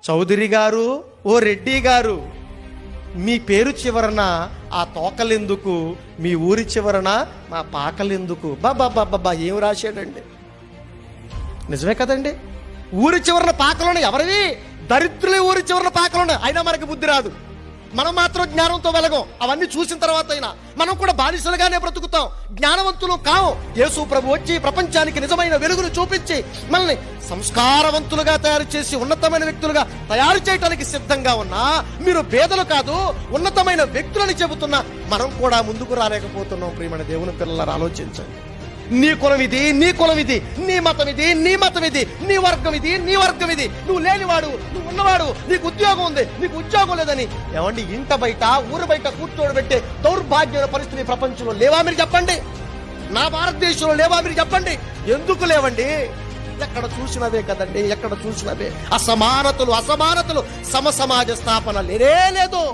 చౌదరి గారు, ఓ రెడ్డి గారు, మీ పేరు చివరన ఆ తోకలెందుకు, మీ ఊరి చివరన మా పాకలెందుకు. బాబా ఏం రాశాడండి. నిజమే కదండి. ఊరి చివరన పాకలోనే ఎవరివి? దరిద్రులే ఊరి చివరన పాకలోనే. అయినా మనకి బుద్ధి రాదు. మనం మాత్రం జ్ఞానంతో వెలగం. అవన్నీ చూసిన తర్వాత అయినా మనం కూడా బానిసలుగానే బ్రతుకుతాం, జ్ఞానవంతులు కావు. యేసు ప్రభు వచ్చి ప్రపంచానికి నిజమైన వెలుగును చూపించి మనల్ని సంస్కారవంతులుగా తయారు చేసి ఉన్నతమైన వ్యక్తులుగా తయారు చేయడానికి సిద్ధంగా ఉన్నా, మీరు పేదలు కాదు ఉన్నతమైన వ్యక్తులని చెబుతున్నా మనం కూడా ముందుకు రాలేకపోతున్నాం. ప్రియమైన దేవుని పిల్లలారా, ఆలోచించండి. నీ కులం ఇది, నీ కులం ఇది, నీ మతం ఇది, నీ మతం ఇది, నీ వర్గం ఇది, నీ వర్గం ఇది, నువ్వు లేనివాడు, నువ్వు ఉన్నవాడు, నీకు ఉద్యోగం ఉంది, నీకు ఉద్యోగం లేదని ఏమండి ఇంట బయట ఊరు బయట కూర్చోబెట్టే దౌర్భాగ్యమైన పరిస్థితి ప్రపంచంలో లేవా మీరు చెప్పండి? నా భారతదేశంలో లేవా మీరు చెప్పండి? ఎందుకు లేవండి? ఎక్కడ చూసినవే కదండి, ఎక్కడ చూసినవే అసమానతలు, సమ సమాజ స్థాపన లేనే లేదు.